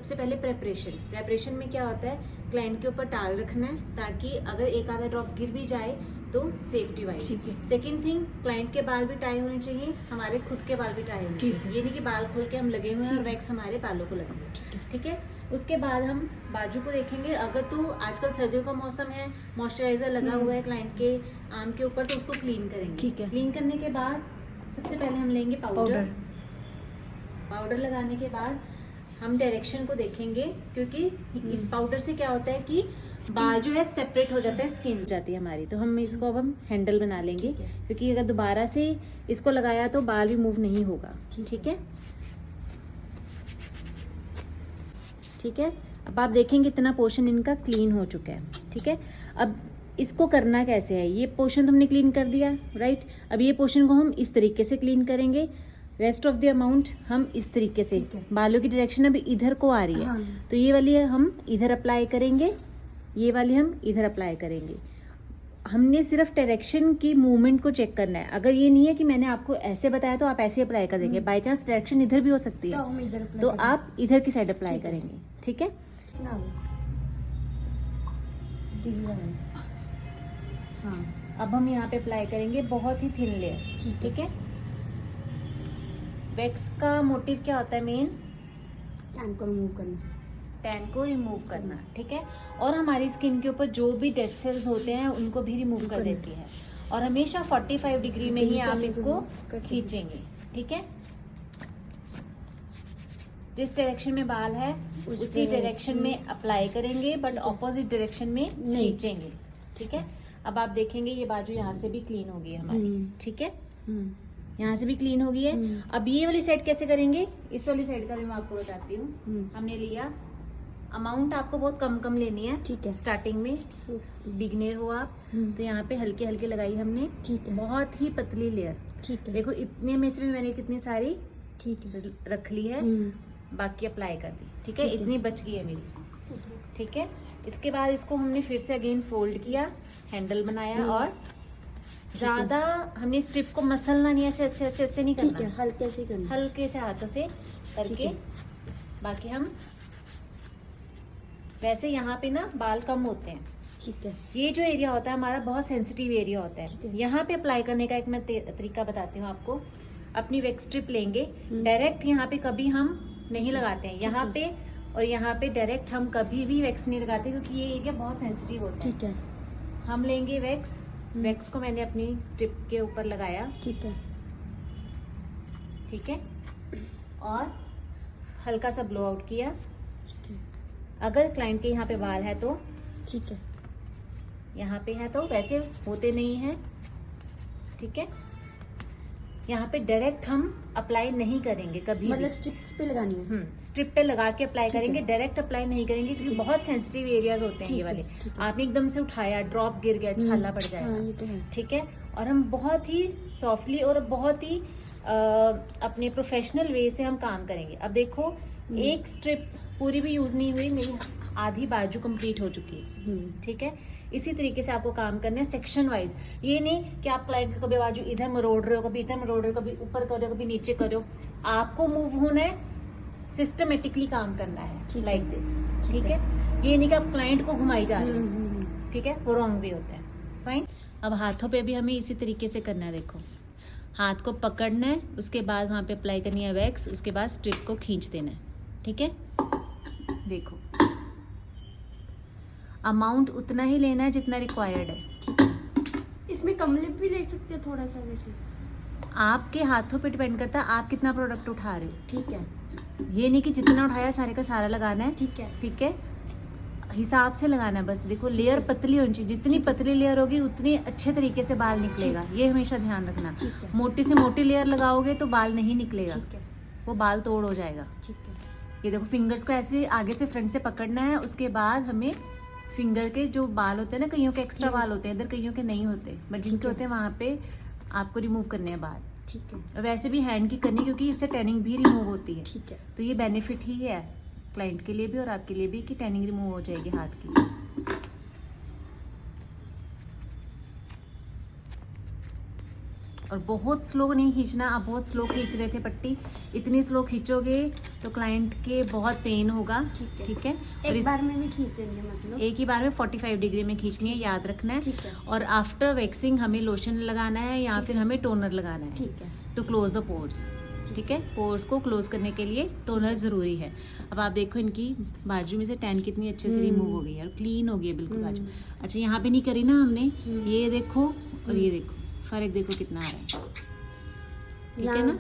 सबसे पहले प्रेपरेशन में क्या होता है, क्लाइंट के ऊपर टाल रखना है ताकि अगर एक आधा ड्रॉप गिर भी जाए तो safety wise. Second thing, client के बाल भी टाई होने चाहिए, हमारे खुद के बाल भी टाई होने चाहिए। ये नहीं कि बाल खोल के हम लगे हुए हैं और वैक्स हमारे बालों को लगेगा। ठीक है, उसके बाद हम बाजू को देखेंगे। अगर तो आजकल सर्दियों का मौसम है, मॉइस्चराइजर लगा हुआ है क्लाइंट के आर्म के ऊपर, तो उसको क्लीन करेंगे। ठीक है। क्लीन करने के बाद सबसे पहले हम लेंगे पाउडर लगाने के बाद हम डायरेक्शन को देखेंगे, क्योंकि इस पाउडर से क्या होता है कि बाल जो है सेपरेट हो जाता है, स्किन हो जाती है हमारी। तो हम इसको अब हम हैंडल बना लेंगे, क्योंकि अगर दोबारा से इसको लगाया तो बाल रिमूव नहीं होगा। ठीक है, ठीक है। अब आप देखेंगे इतना पोर्शन इनका क्लीन हो चुका है। ठीक है, अब इसको करना कैसे है, ये पोर्शन तो हमने क्लीन कर दिया, राइट। अब ये पोर्शन को हम इस तरीके से क्लीन करेंगे, रेस्ट ऑफ द अमाउंट हम इस तरीके से। बालों की डायरेक्शन अभी इधर को आ रही है, तो ये वाली हम इधर अप्लाई करेंगे, ये वाली हम इधर अप्लाई करेंगे। हमने सिर्फ डायरेक्शन की मूवमेंट को चेक करना है। अगर ये नहीं है कि मैंने आपको ऐसे बताया तो आप ऐसे अप्लाई कर देंगे, बाई चांस डायरेक्शन इधर भी हो सकती है तो आप इधर की साइड अप्लाई करेंगे। ठीक है, हाँ। अब हम यहाँ पे अप्लाई करेंगे बहुत ही थिन लेयर। ठीक है, वैक्स का मोटिव क्या होता है, मेन टैन को रिमूव करना। ठीक है, और हमारी स्किन के ऊपर जो भी डेड सेल्स होते हैं उनको भी रिमूव कर देती है। और हमेशा 45 डिग्री में ही आप इसको खींचेंगे। ठीक है, जिस डायरेक्शन में बाल है उसी डायरेक्शन में अप्लाई करेंगे, बट ऑपोजिट डायरेक्शन में खींचेंगे। ठीक है, अब आप देखेंगे ये बाजू यहाँ से भी क्लीन होगी हमारी। ठीक है, यहाँ से भी क्लीन हो गई है। अब ये वाली साइड कैसे करेंगे, इस वाली साइड का भी मैं आपको बताती हूँ। हमने लिया, अमाउंट आपको बहुत कम कम लेनी है। ठीक है, स्टार्टिंग में बिगनर हो आप तो यहाँ पे हल्के हल्के लगाई हमने। ठीक है, बहुत ही पतली लेयर। ठीक है, देखो इतने में से भी मैंने कितनी सारी रख ली है, बाकी अप्लाई कर दी। ठीक है, इतनी बच गई है मेरी। ठीक है, इसके बाद इसको हमने फिर से अगेन फोल्ड किया, हैंडल बनाया, और ज्यादा हमने स्ट्रिप को मसलना नहीं, ऐसे ऐसे ऐसे ऐसे नहीं करना। ठीक है, हल्के से करना, हल्के से हाथों से करके। बाकी हम वैसे यहाँ पे ना बाल कम होते हैं। ठीक है, ये जो एरिया होता है हमारा बहुत सेंसिटिव एरिया होता है। यहाँ पे अप्लाई करने का एक मैं तरीका बताती हूँ आपको। अपनी वैक्स स्ट्रिप लेंगे, डायरेक्ट यहाँ पे कभी हम नहीं लगाते हैं, यहाँ पे और यहाँ पे डायरेक्ट हम कभी भी वैक्स नहीं लगाते, क्योंकि ये एरिया बहुत सेंसिटिव होता है। ठीक है, हम लेंगे वैक्स को मैंने अपनी स्ट्रिप के ऊपर लगाया। ठीक है, ठीक है, और हल्का सा ब्लो आउट किया। अगर क्लाइंट के यहाँ पे बाल है तो ठीक है, यहाँ पे है तो वैसे होते नहीं है। ठीक है, यहाँ पे डायरेक्ट हम अप्लाई नहीं करेंगे कभी, मतलब स्ट्रिप्स पे लगानी है। स्ट्रिप पे लगा के अप्लाई करेंगे, डायरेक्ट अप्लाई नहीं करेंगे, क्योंकि बहुत सेंसिटिव एरियाज होते हैं ये वाले। आपने एकदम से उठाया, ड्रॉप गिर गया, छाला पड़ जाएगा। ठीक है, और हम बहुत ही सॉफ्टली और बहुत ही अपने प्रोफेशनल वे से हम काम करेंगे। अब देखो, एक स्ट्रिप पूरी भी यूज नहीं हुई, मेरी आधी बाजू कंप्लीट हो चुकी है। ठीक है, इसी तरीके से आपको काम करना है सेक्शन वाइज। ये नहीं कि आप क्लाइंट की कभी बाजू इधर मरोड़ रहे हो, कभी इधर मरोड़ रहे हो, कभी ऊपर कर रहे हो, कभी नीचे कर रहे हो। आपको मूव होना है, सिस्टमेटिकली काम करना है, लाइक दिस। ठीक है, ये नहीं कि आप क्लाइंट को घुमाई जा रहे हो। ठीक है, वो रॉन्ग वे होता है। फाइन, अब हाथों पे भी हमें इसी तरीके से करना है। देखो, हाथ को पकड़ना है, उसके बाद वहां पे अप्लाई करनी है वैक्स, उसके बाद स्ट्रिप को खींच देना है। ठीक है, देखो अमाउंट उतना ही लेना है जितना रिक्वायर्ड है। इसमें कम लिप भी ले सकते हो थोड़ा सा, वैसे आपके हाथों पे डिपेंड करता है आप कितना प्रोडक्ट उठा रहे हो। ठीक है, ये नहीं कि जितना उठाया सारे का सारा लगाना है। ठीक है, ठीक है, हिसाब से लगाना है बस। देखो, लेयर पतली होनी चाहिए, जितनी पतली लेयर होगी उतनी अच्छे तरीके से बाल निकलेगा, ये हमेशा ध्यान रखना। मोटी से मोटी लेयर लगाओगे तो बाल नहीं निकलेगा, वो बाल तोड़ हो जाएगा। ठीक है, ये देखो, फिंगर्स को ऐसे आगे से फ्रंट से पकड़ना है, उसके बाद हमें फिंगर के जो बाल होते हैं ना, कईयों के एक्स्ट्रा बाल होते हैं इधर, कईयों के नहीं होते, बट जिनके होते हैं वहां पे आपको रिमूव करने हैं बाल। ठीक है, वैसे भी हैंड की करनी, क्योंकि इससे टैनिंग भी रिमूव होती है। ठीक है, तो ये बेनिफिट ही है क्लाइंट के लिए भी और आपके लिए भी कि टैनिंग रिमूव हो जाएगी हाथ की। और बहुत स्लो नहीं खींचना। आप बहुत स्लो खींच रहे थे पट्टी, इतनी स्लो खींचोगे तो क्लाइंट के बहुत पेन होगा। ठीक है। और एक बार में भी खींचेंगे मतलब? एक ही बार में 45 डिग्री में खींचनी है, याद रखना है। ठीक है। और आफ्टर वैक्सिंग हमें लोशन लगाना है या फिर हमें टोनर लगाना है। ठीक है। To close the ports. ठीक है, पोर्स को क्लोज करने के लिए टोनर जरूरी है। अब आप देखो इनकी बाजू में से टैन कितनी अच्छे से रिमूव हो गई है और क्लीन हो गई है बिल्कुल बाजू। अच्छा, यहाँ पे नहीं करी ना हमने, ये देखो और ये देखो, फर्क देखो कितना आ रहा है। ठीक है ना।